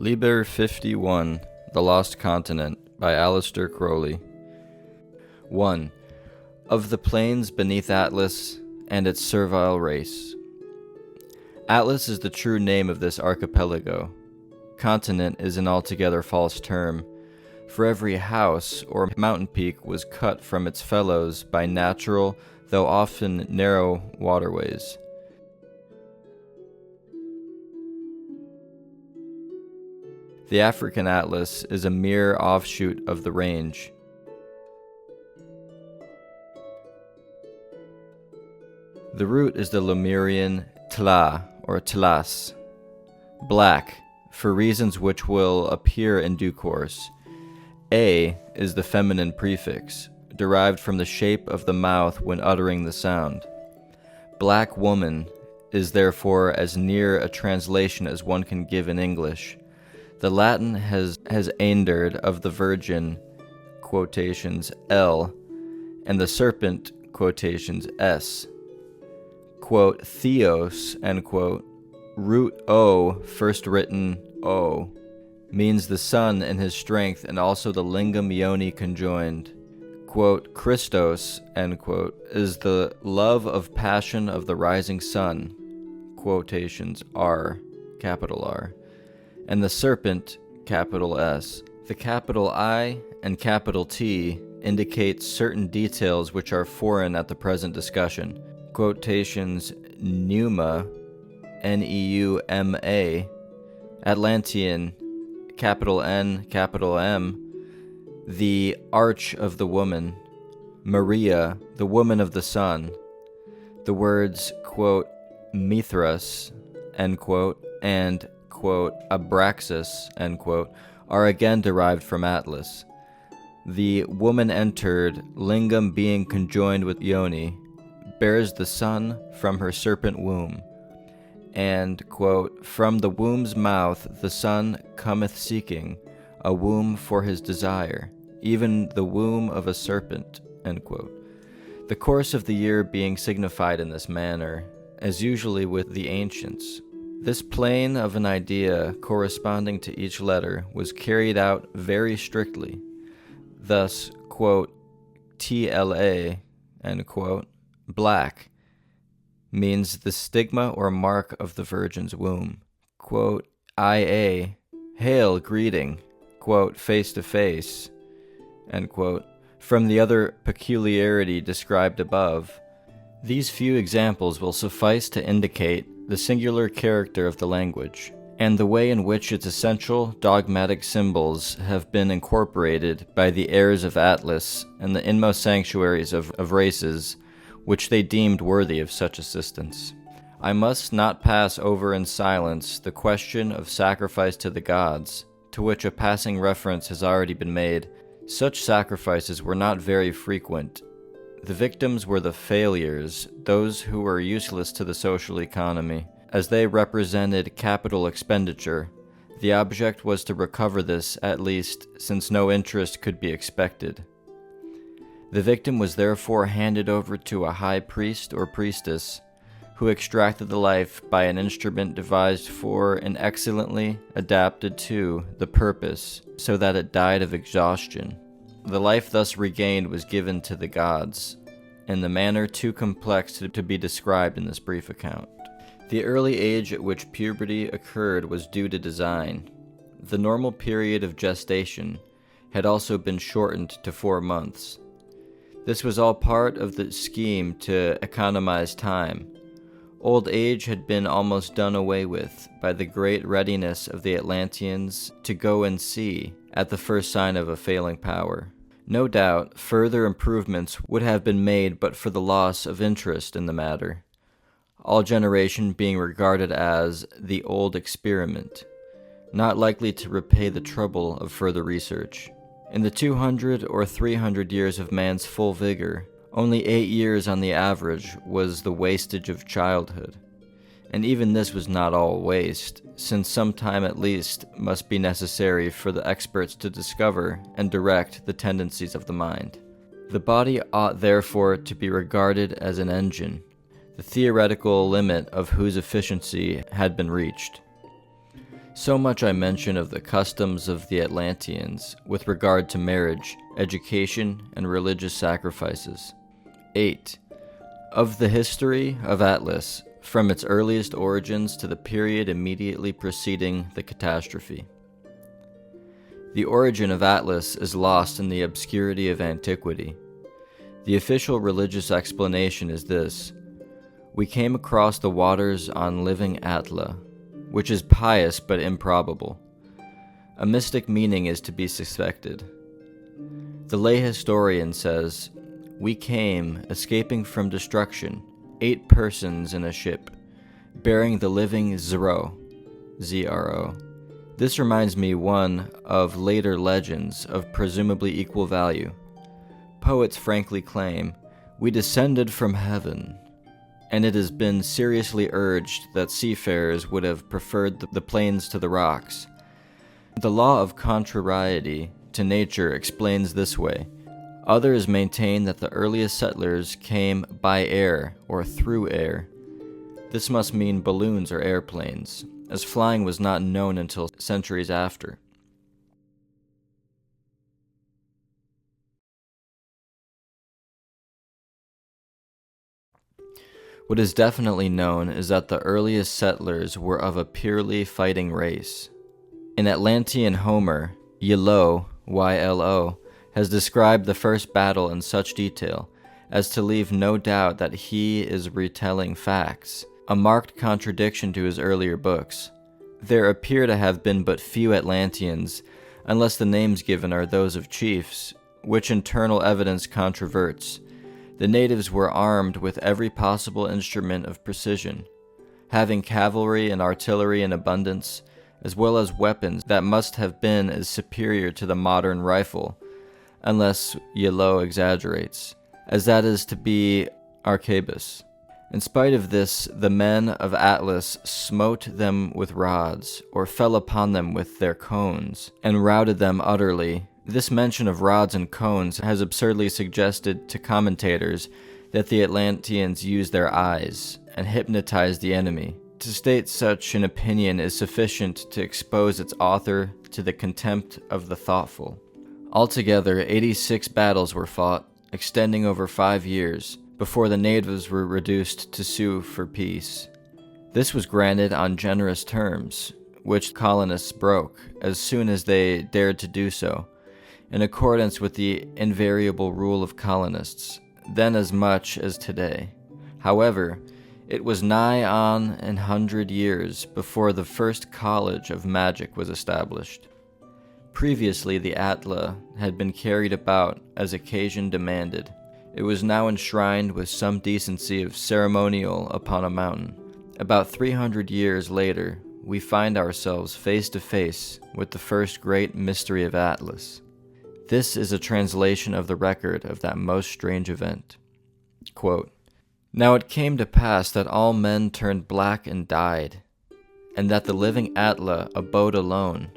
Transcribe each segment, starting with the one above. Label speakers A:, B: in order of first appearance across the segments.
A: Liber 51, The Lost Continent, by Aleister Crowley. 1. Of the plains beneath Atlas and its servile race. Atlas is the true name of this archipelago. Continent is an altogether false term, for every house or mountain peak was cut from its fellows by natural, though often narrow, waterways. The African Atlas is a mere offshoot of the range. The root is the Lemurian Tla, or Tlas, black, for reasons which will appear in due course. A is the feminine prefix, derived from the shape of the mouth when uttering the sound. Black woman is therefore as near a translation as one can give in English. The Latin has endered of the virgin, quotations, L, and the serpent, quotations, S. Quote, theos, end quote, root O, first written O, means the sun in his strength and also the lingam yoni conjoined. Quote, Christos, end quote, is the love of passion of the rising sun, quotations, R, capital R. And the serpent, capital S. The capital I and capital T indicate certain details which are foreign at the present discussion. Quotations, Neuma, Neuma, Atlantean, capital N, capital M, the arch of the woman, Maria, the woman of the sun. The words, quote, Mithras, end quote, and quote, Abraxas, end quote, are again derived from Atlas. The woman entered, lingam being conjoined with yoni, bears the sun from her serpent womb. And, quote, from the womb's mouth the sun cometh seeking, a womb for his desire, even the womb of a serpent, end quote. The course of the year being signified in this manner, as usually with the ancients. This plane of an idea corresponding to each letter was carried out very strictly. Thus, quote, TLA, end quote, black, means the stigma or mark of the virgin's womb. Quote, IA, hail, greeting, quote, face to face, end quote, from the other peculiarity described above. These few examples will suffice to indicate the singular character of the language, and the way in which its essential dogmatic symbols have been incorporated by the heirs of Atlas and the inmost sanctuaries of races which they deemed worthy of such assistance. I must not pass over in silence the question of sacrifice to the gods, to which a passing reference has already been made. Such sacrifices were not very frequent. The victims were the failures, those who were useless to the social economy. As they represented capital expenditure, the object was to recover this at least, since no interest could be expected. The victim was therefore handed over to a high priest or priestess, who extracted the life by an instrument devised for and excellently adapted to the purpose, so that it died of exhaustion. The life thus regained was given to the gods, in the manner too complex to be described in this brief account. The early age at which puberty occurred was due to design. The normal period of gestation had also been shortened to 4 months. This was all part of the scheme to economize time. Old age had been almost done away with by the great readiness of the Atlanteans to go and see at the first sign of a failing power. No doubt, further improvements would have been made but for the loss of interest in the matter, all generation being regarded as the old experiment, not likely to repay the trouble of further research. In the 200 or 300 years of man's full vigor, only 8 years on the average was the wastage of childhood. And even this was not all waste, since some time at least must be necessary for the experts to discover and direct the tendencies of the mind. The body ought therefore to be regarded as an engine, the theoretical limit of whose efficiency had been reached. So much I mention of the customs of the Atlanteans with regard to marriage, education, and religious sacrifices. 8. Of the history of Atlas, from its earliest origins to the period immediately preceding the catastrophe. The origin of Atlas is lost in the obscurity of antiquity. The official religious explanation is this: we came across the waters on living Atla, which is pious but improbable. A mystic meaning is to be suspected. The lay historian says, we came, escaping from destruction, 8 persons in a ship, bearing the living Zro, Z-R-O. This reminds me, one, of later legends of presumably equal value. Poets frankly claim, we descended from heaven, and it has been seriously urged that seafarers would have preferred the plains to the rocks. The law of contrariety to nature explains this way. Others maintain that the earliest settlers came by air or through air. This must mean balloons or airplanes, as flying was not known until centuries after. What is definitely known is that the earliest settlers were of a purely fighting race. In Atlantean Homer, Ylo, Y-L-O, has described the first battle in such detail as to leave no doubt that he is retelling facts, a marked contradiction to his earlier books. There appear to have been but few Atlanteans, unless the names given are those of chiefs, which internal evidence controverts. The natives were armed with every possible instrument of precision, having cavalry and artillery in abundance, as well as weapons that must have been as superior to the modern rifle, unless Ylo exaggerates, as that is to be arquebus. In spite of this, the men of Atlas smote them with rods, or fell upon them with their cones, and routed them utterly. This mention of rods and cones has absurdly suggested to commentators that the Atlanteans used their eyes and hypnotized the enemy. To state such an opinion is sufficient to expose its author to the contempt of the thoughtful. Altogether, 86 battles were fought, extending over 5 years, before the natives were reduced to sue for peace. This was granted on generous terms, which colonists broke as soon as they dared to do so, in accordance with the invariable rule of colonists, then as much as today. However, it was nigh on 100 years before the first college of magic was established. Previously, the Atla had been carried about as occasion demanded. It was now enshrined with some decency of ceremonial upon a mountain. About 300 years later, we find ourselves face to face with the first great mystery of Atlas. This is a translation of the record of that most strange event. Quote, now it came to pass that all men turned black and died, and that the living Atla abode alone,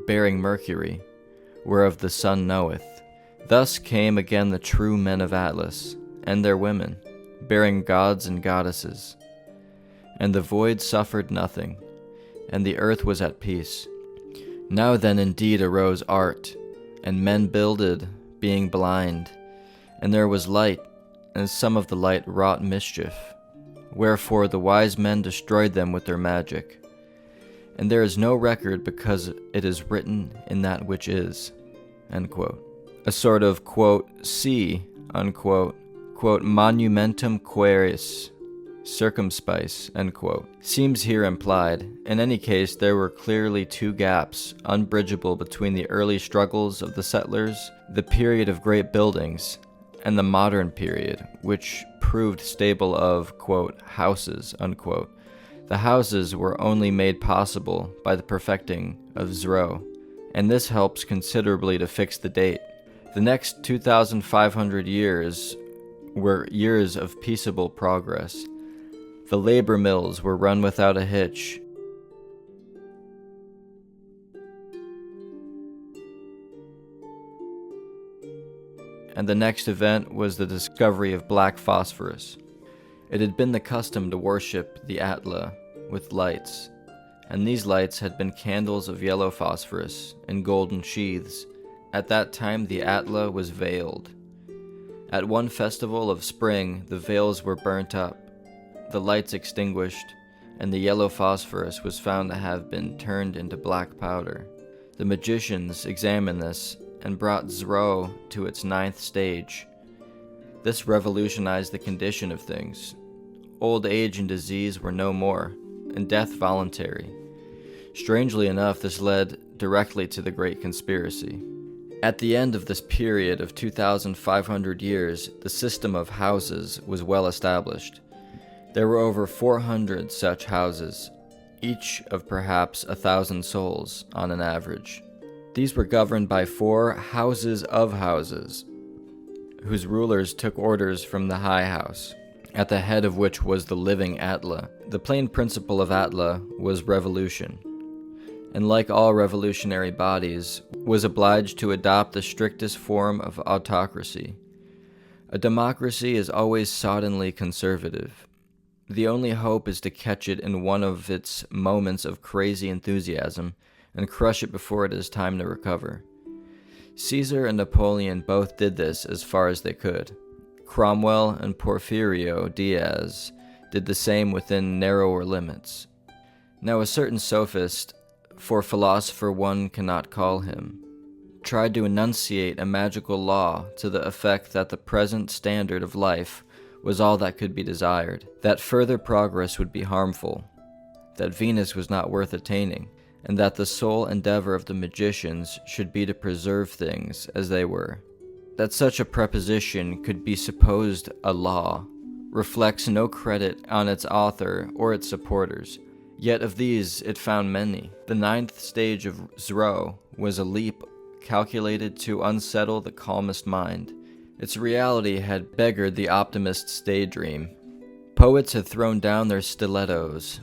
A: bearing Mercury, whereof the sun knoweth. Thus came again the true men of Atlas, and their women, bearing gods and goddesses. And the void suffered nothing, and the earth was at peace. Now then indeed arose art, and men builded, being blind, and there was light, and some of the light wrought mischief. Wherefore the wise men destroyed them with their magic. And there is no record because it is written in that which is. End quote. A sort of, quote, see, unquote, quote, monumentum queris, circumspice, end quote, seems here implied. In any case, there were clearly 2 gaps, unbridgeable between the early struggles of the settlers, the period of great buildings, and the modern period, which proved stable of, quote, houses, unquote. The houses were only made possible by the perfecting of Zro, and this helps considerably to fix the date. The next 2,500 years were years of peaceable progress. The labor mills were run without a hitch. And the next event was the discovery of black phosphorus. It had been the custom to worship the Atla with lights, and these lights had been candles of yellow phosphorus in golden sheaths. At that time the Atla was veiled. At one festival of spring the veils were burnt up, the lights extinguished, and the yellow phosphorus was found to have been turned into black powder. The magicians examined this and brought Zro to its 9th stage. This revolutionized the condition of things. Old age and disease were no more, and death voluntary. Strangely enough, this led directly to the Great Conspiracy. At the end of this period of 2,500 years, the system of houses was well established. There were over 400 such houses, each of perhaps 1,000 souls on an average. These were governed by 4 houses of houses, whose rulers took orders from the High House, at the head of which was the living Atla. The plain principle of Atla was revolution, and like all revolutionary bodies, was obliged to adopt the strictest form of autocracy. A democracy is always soddenly conservative. The only hope is to catch it in one of its moments of crazy enthusiasm and crush it before it is time to recover. Caesar and Napoleon both did this as far as they could. Cromwell and Porfirio Diaz did the same within narrower limits. Now a certain sophist, for philosopher one cannot call him, tried to enunciate a magical law to the effect that the present standard of life was all that could be desired, that further progress would be harmful, that Venus was not worth attaining, and that the sole endeavor of the magicians should be to preserve things as they were. That such a proposition could be supposed a law reflects no credit on its author or its supporters, yet of these it found many. The 9th stage of Zro was a leap calculated to unsettle the calmest mind. Its reality had beggared the optimist's daydream. Poets had thrown down their stilettos.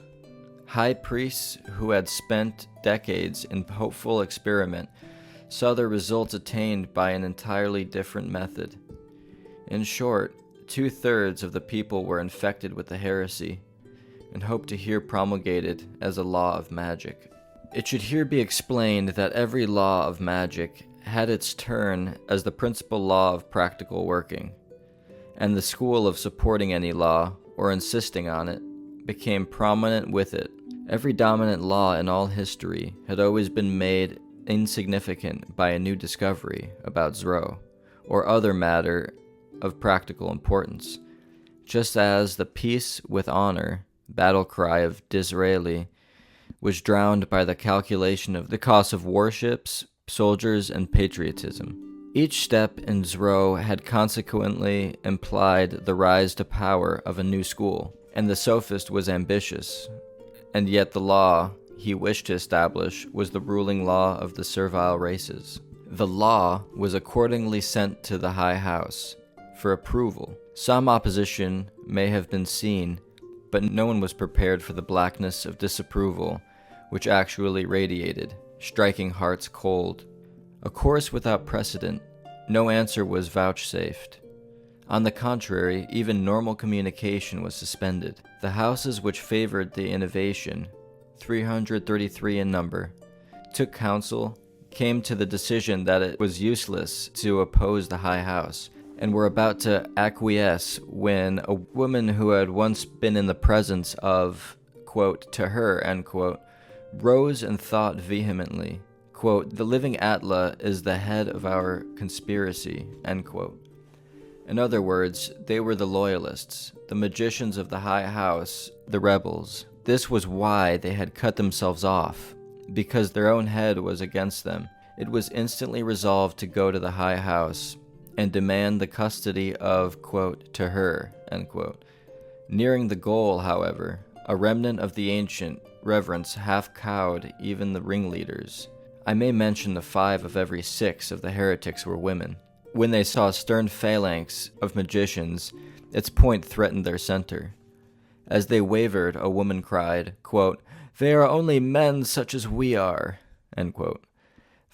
A: High priests who had spent decades in hopeful experiment saw their results attained by an entirely different method. In short, 2/3 of the people were infected with the heresy and hoped to hear promulgated as a law of magic. It should here be explained that every law of magic had its turn as the principal law of practical working, and the school of supporting any law, or insisting on it, became prominent with it. Every dominant law in all history had always been made insignificant by a new discovery about Zro, or other matter of practical importance, just as the peace with honor battle cry of Disraeli was drowned by the calculation of the cost of warships, soldiers, and patriotism. Each step in Zro had consequently implied the rise to power of a new school, and the sophist was ambitious, and yet the law he wished to establish was the ruling law of the servile races. The law was accordingly sent to the High House for approval. Some opposition may have been seen, but no one was prepared for the blackness of disapproval which actually radiated, striking hearts cold. A course without precedent, no answer was vouchsafed. On the contrary, even normal communication was suspended. The houses which favored the innovation, 333 in number, took counsel, came to the decision that it was useless to oppose the High House, and were about to acquiesce when a woman who had once been in the presence of, quote, to her, end quote, rose and thought vehemently, quote, the living Atla is the head of our conspiracy, end quote. In other words, they were the loyalists, the magicians of the High House, the rebels. This was why they had cut themselves off, because their own head was against them. It was instantly resolved to go to the High House and demand the custody of, quote, to her, end quote. Nearing the goal, however, a remnant of the ancient reverence half-cowed even the ringleaders. I may mention the 5 of every 6 of the heretics were women. When they saw a stern phalanx of magicians, its point threatened their center. As they wavered, a woman cried, quote, they are only men such as we are, end quote.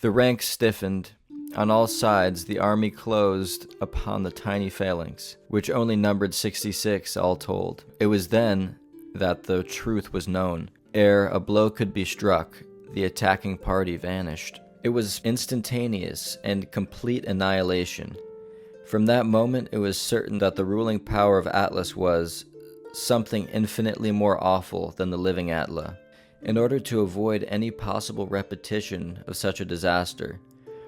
A: The ranks stiffened. On all sides, the army closed upon the tiny phalanx, which only numbered 66 all told. It was then that the truth was known. Ere a blow could be struck, the attacking party vanished. It was instantaneous and complete annihilation. From that moment, it was certain that the ruling power of Atlas was something infinitely more awful than the living Atla. In order to avoid any possible repetition of such a disaster,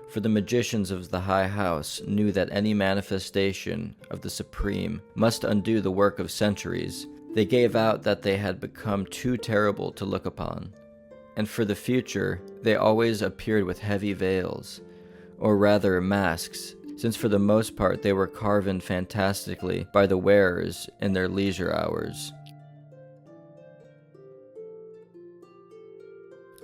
A: for the magicians of the High House knew that any manifestation of the Supreme must undo the work of centuries, they gave out that they had become too terrible to look upon. And for the future, they always appeared with heavy veils, or rather masks, since for the most part they were carven fantastically by the wearers in their leisure hours.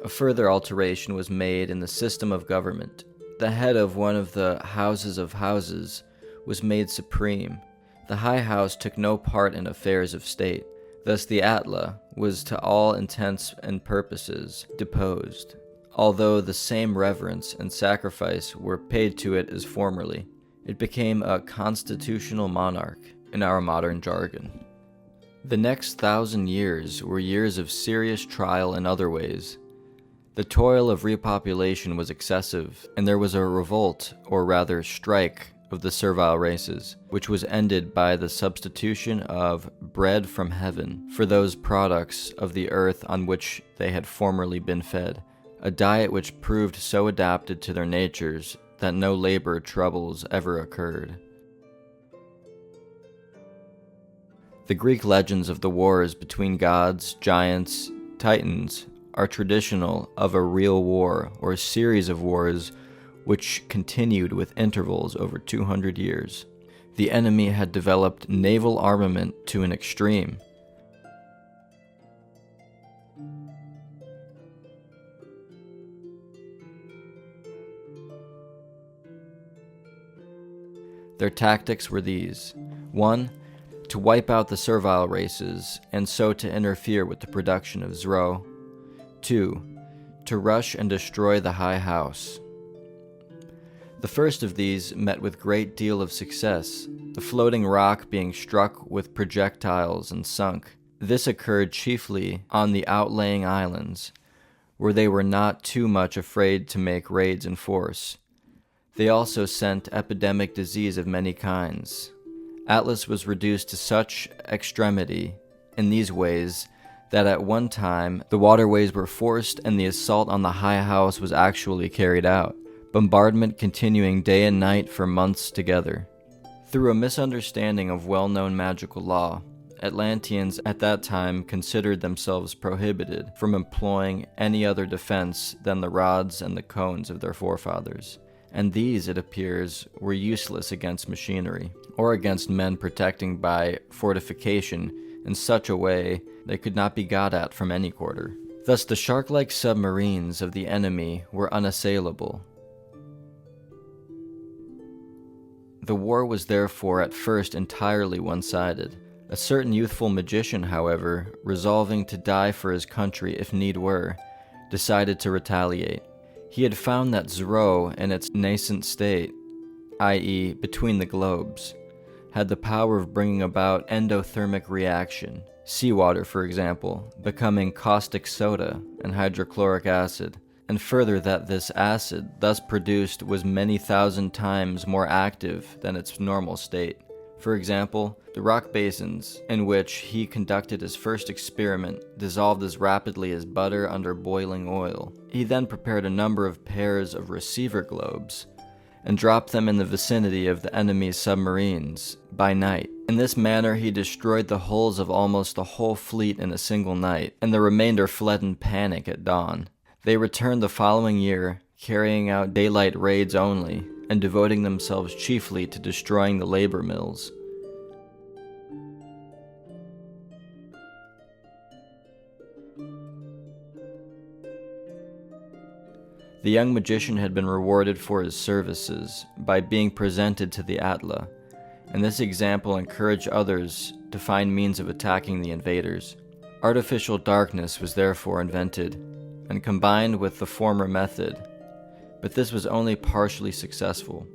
A: A further alteration was made in the system of government. The head of one of the houses of houses was made supreme. The High House took no part in affairs of state. Thus the Atla was to all intents and purposes deposed, although the same reverence and sacrifice were paid to it as formerly. It became a constitutional monarch, in our modern jargon. The next 1,000 years were years of serious trial in other ways. The toil of repopulation was excessive, and there was a revolt, or rather strike, of the servile races, which was ended by the substitution of bread from heaven for those products of the earth on which they had formerly been fed, a diet which proved so adapted to their natures that no labor troubles ever occurred. The Greek legends of the wars between gods, giants, titans are traditional of a real war or a series of wars which continued with intervals over 200 years. The enemy had developed naval armament to an extreme. Their tactics were these: 1. To wipe out the servile races, and so to interfere with the production of Zro. 2. To rush and destroy the High House. The first of these met with great deal of success, the floating rock being struck with projectiles and sunk. This occurred chiefly on the outlying islands, where they were not too much afraid to make raids in force. They also sent epidemic disease of many kinds. Atlas was reduced to such extremity in these ways that at one time the waterways were forced and the assault on the High House was actually carried out, bombardment continuing day and night for months together. Through a misunderstanding of well-known magical law, Atlanteans at that time considered themselves prohibited from employing any other defense than the rods and the cones of their forefathers, and these, it appears, were useless against machinery, or against men protecting by fortification in such a way they could not be got at from any quarter. Thus the shark-like submarines of the enemy were unassailable. The war was therefore at first entirely one-sided. A certain youthful magician, however, resolving to die for his country if need were, decided to retaliate. He had found that Zro, in its nascent state, i.e. between the globes, had the power of bringing about endothermic reaction, seawater for example, becoming caustic soda and hydrochloric acid, and further that this acid thus produced was many thousand times more active than its normal state. For example, the rock basins in which he conducted his first experiment dissolved as rapidly as butter under boiling oil. He then prepared a number of pairs of receiver globes and dropped them in the vicinity of the enemy's submarines by night. In this manner he destroyed the hulls of almost the whole fleet in a single night, and the remainder fled in panic at dawn. They returned the following year, carrying out daylight raids only, and devoting themselves chiefly to destroying the labor mills. The young magician had been rewarded for his services by being presented to the Atla, and this example encouraged others to find means of attacking the invaders. Artificial darkness was therefore invented, and combined with the former method, but this was only partially successful.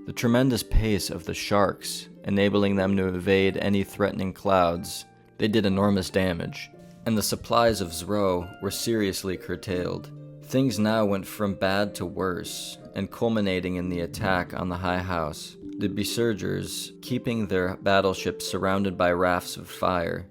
A: The tremendous pace of the sharks, enabling them to evade any threatening clouds, they did enormous damage. and the supplies of Zro were seriously curtailed. Things now went from bad to worse, and culminating in the attack on the High House, the besiegers keeping their battleships surrounded by rafts of fire,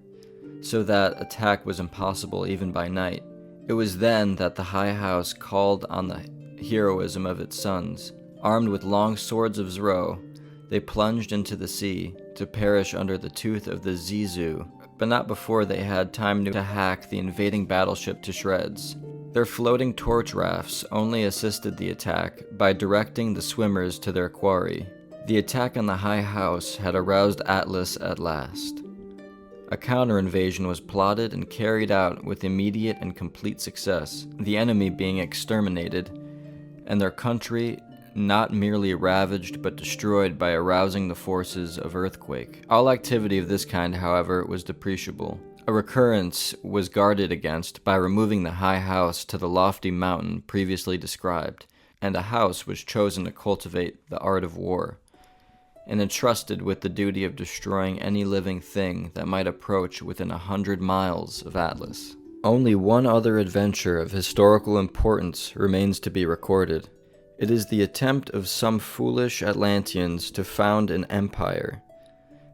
A: so that attack was impossible even by night. It was then that the High House called on the heroism of its sons. Armed with long swords of Zro, they plunged into the sea to perish under the tooth of the Zizu, but not before they had time to hack the invading battleship to shreds. Their floating torch rafts only assisted the attack by directing the swimmers to their quarry. The attack on the High House had aroused Atlas at last. A counter-invasion was plotted and carried out with immediate and complete success, the enemy being exterminated, and their country not merely ravaged but destroyed by arousing the forces of earthquake. All activity of this kind, however, was depreciable. A recurrence was guarded against by removing the High House to the lofty mountain previously described, and a house was chosen to cultivate the art of war, and entrusted with the duty of destroying any living thing that might approach within 100 miles of Atlas. Only one other adventure of historical importance remains to be recorded. It is the attempt of some foolish Atlanteans to found an empire,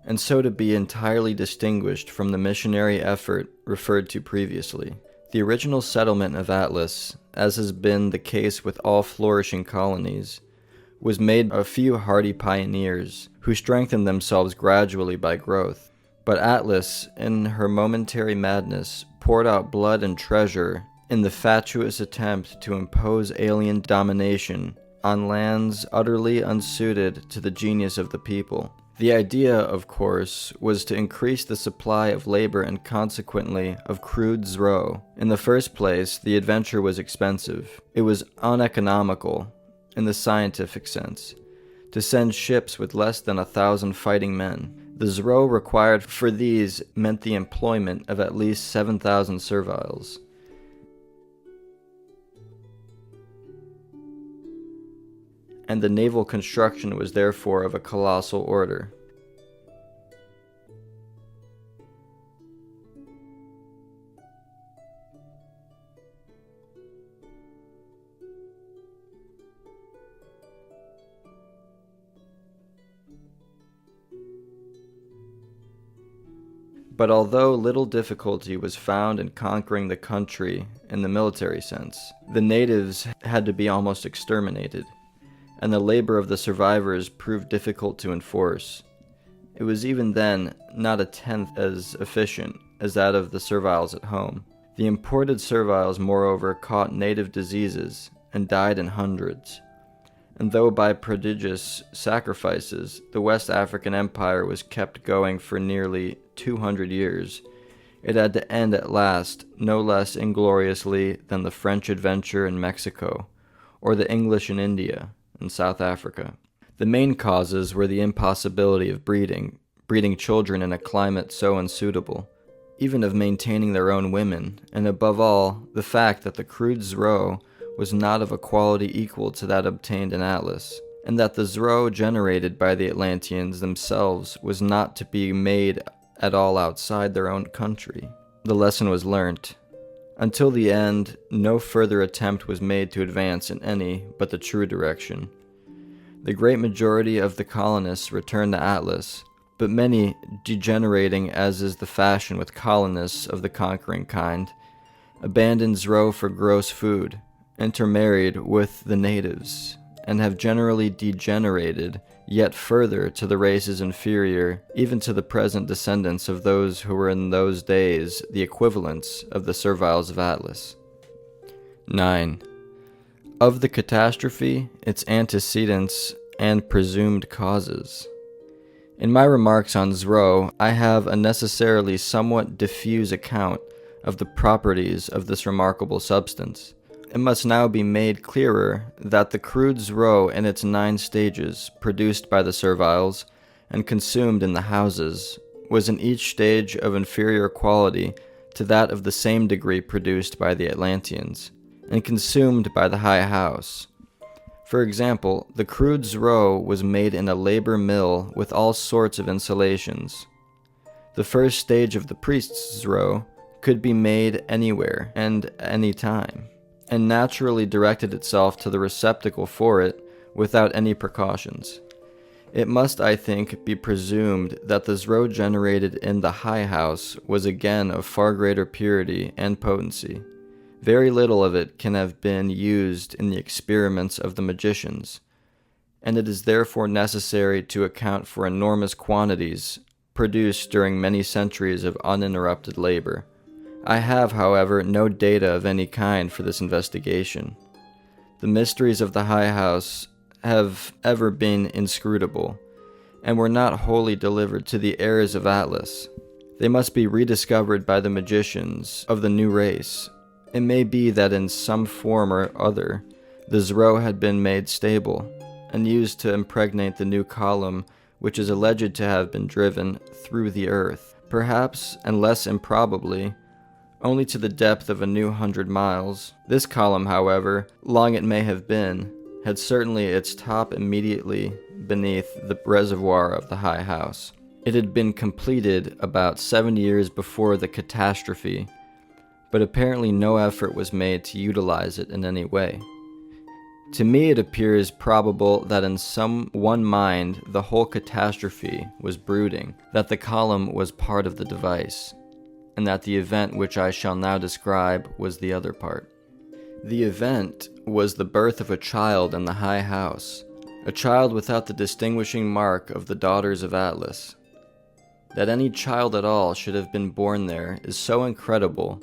A: and so to be entirely distinguished from the missionary effort referred to previously. The original settlement of Atlas, as has been the case with all flourishing colonies, was made of a few hardy pioneers who strengthened themselves gradually by growth. But Atlas, in her momentary madness, poured out blood and treasure in the fatuous attempt to impose alien domination on lands utterly unsuited to the genius of the people. The idea, of course, was to increase the supply of labor and consequently of crude Zro. In the first place, the adventure was expensive. It was uneconomical, in the scientific sense, to send ships with less than 1,000 fighting men. The Zro required for these meant the employment of at least 7,000 serviles. And the naval construction was therefore of a colossal order. But although little difficulty was found in conquering the country in the military sense, the natives had to be almost exterminated, and the labor of the survivors proved difficult to enforce. It was even then not a tenth as efficient as that of the serviles at home. The imported serviles, moreover, caught native diseases and died in hundreds. And though by prodigious sacrifices the West African Empire was kept going for nearly 200 years, it had to end at last no less ingloriously than the French adventure in Mexico, or the English in India and South Africa. The main causes were the impossibility of breeding children in a climate so unsuitable, even of maintaining their own women, and above all, the fact that the crude Zro was not of a quality equal to that obtained in Atlas, and that the Zro generated by the Atlanteans themselves was not to be made at all outside their own country. The lesson was learnt. Until the end, no further attempt was made to advance in any but the true direction. The great majority of the colonists returned to Atlas, but many, degenerating as is the fashion with colonists of the conquering kind, abandoned Zro for gross food, intermarried with the natives, and have generally degenerated yet further to the races inferior even to the present descendants of those who were in those days the equivalents of the serviles of Atlas. 9. Of the catastrophe, its antecedents, and presumed causes. In my remarks on Zro, I have a necessarily somewhat diffuse account of the properties of this remarkable substance. It must now be made clearer that the crude Zro in its 9 stages, produced by the serviles and consumed in the houses, was in each stage of inferior quality to that of the same degree produced by the Atlanteans, and consumed by the High House. For example, the crude Zro was made in a labor mill with all sorts of insulations. The first stage of the priest's Zro could be made anywhere and any time, and naturally directed itself to the receptacle for it without any precautions. It must, I think, be presumed that the Zrow generated in the High House was again of far greater purity and potency. Very little of it can have been used in the experiments of the magicians, and it is therefore necessary to account for enormous quantities produced during many centuries of uninterrupted labor. I have, however, no data of any kind for this investigation. The mysteries of the High House have ever been inscrutable, and were not wholly delivered to the heirs of Atlas. They must be rediscovered by the magicians of the new race. It may be that in some form or other, the Zrow had been made stable, and used to impregnate the new column which is alleged to have been driven through the earth, perhaps, and less improbably, only to the depth of a new 100 miles. This column, however, long it may have been, had certainly its top immediately beneath the reservoir of the High House. It had been completed about 7 years before the catastrophe, but apparently no effort was made to utilize it in any way. To me it appears probable that in some one mind the whole catastrophe was brooding, that the column was part of the device, and that the event which I shall now describe was the other part. The event was the birth of a child in the High House, a child without the distinguishing mark of the daughters of Atlas. That any child at all should have been born there is so incredible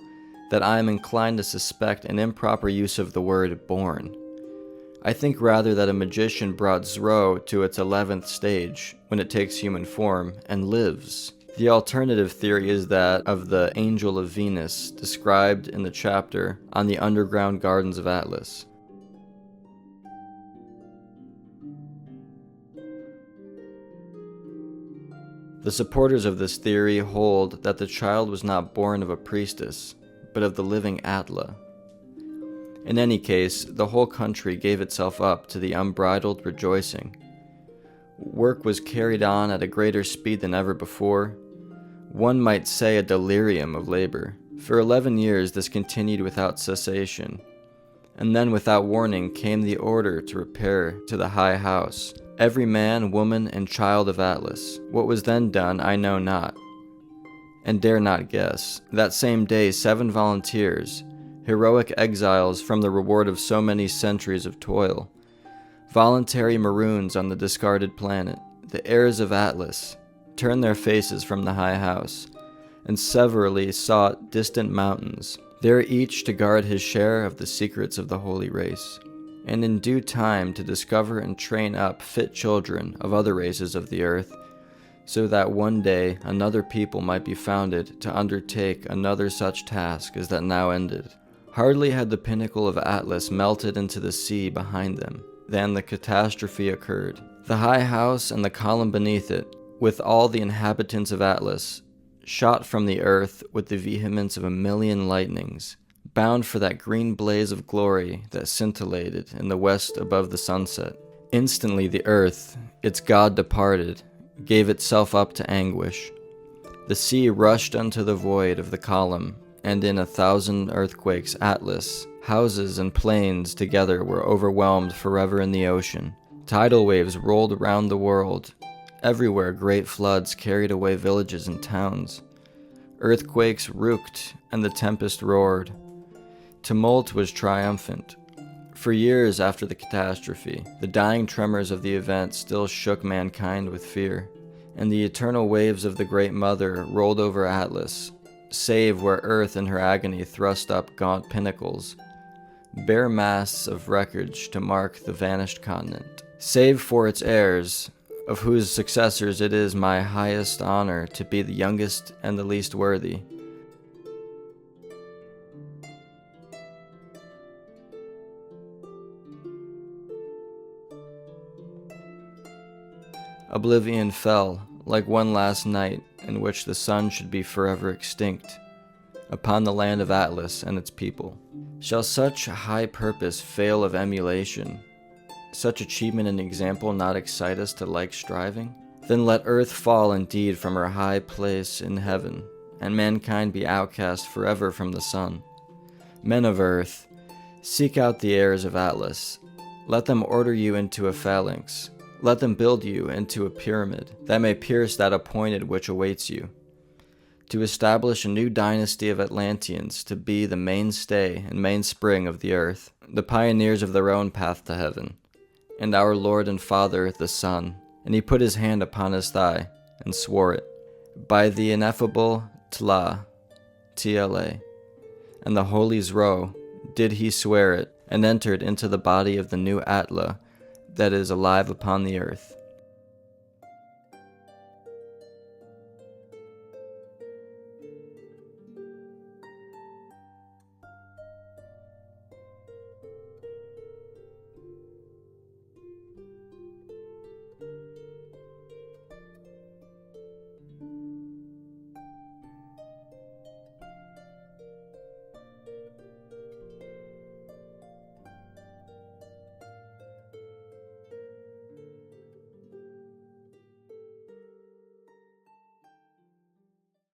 A: that I am inclined to suspect an improper use of the word born. I think rather that a magician brought Zrow to its 11th stage, when it takes human form, and lives. The alternative theory is that of the Angel of Venus, described in the chapter on the underground gardens of Atlas. The supporters of this theory hold that the child was not born of a priestess, but of the living Atla. In any case, the whole country gave itself up to the unbridled rejoicing. Work was carried on at a greater speed than ever before. One might say a delirium of labor. For 11 years this continued without cessation, and then without warning came the order to repair to the High House, every man, woman, and child of Atlas. What was then done I know not, and dare not guess. That same day 7 volunteers, heroic exiles from the reward of so many centuries of toil, voluntary maroons on the discarded planet, the heirs of Atlas, turned their faces from the High House, and severally sought distant mountains, there each to guard his share of the secrets of the holy race, and in due time to discover and train up fit children of other races of the earth, so that one day another people might be founded to undertake another such task as that now ended. Hardly had the pinnacle of Atlas melted into the sea behind them, than the catastrophe occurred. The High House and the column beneath it, with all the inhabitants of Atlas, shot from the earth with the vehemence of 1,000,000 lightnings, bound for that green blaze of glory that scintillated in the west above the sunset. Instantly the earth, its god departed, gave itself up to anguish. The sea rushed unto the void of the column, and in 1,000 earthquakes Atlas, houses and plains together were overwhelmed forever in the ocean. Tidal waves rolled around the world. Everywhere great floods carried away villages and towns. Earthquakes rooked, and the tempest roared. Tumult was triumphant. For years after the catastrophe, the dying tremors of the event still shook mankind with fear, and the eternal waves of the Great Mother rolled over Atlas, save where Earth in her agony thrust up gaunt pinnacles, bare masts of wreckage to mark the vanished continent. Save for its heirs, of whose successors it is my highest honor to be the youngest and the least worthy. Oblivion fell, like one last night in which the sun should be forever extinct, upon the land of Atlas and its people. Shall such high purpose fail of emulation, such achievement and example not excite us to like striving? Then let earth fall indeed from her high place in heaven, and mankind be outcast forever from the sun. Men of earth, seek out the heirs of Atlas. Let them order you into a phalanx. Let them build you into a pyramid that may pierce that appointed which awaits you. To establish a new dynasty of Atlanteans to be the mainstay and mainspring of the earth, the pioneers of their own path to heaven, and our Lord and Father the Sun. And he put his hand upon his thigh, and swore it, by the ineffable Tla, Tla, and the Holy Zro, did he swear it, and entered into the body of the new Atla that is alive upon the earth.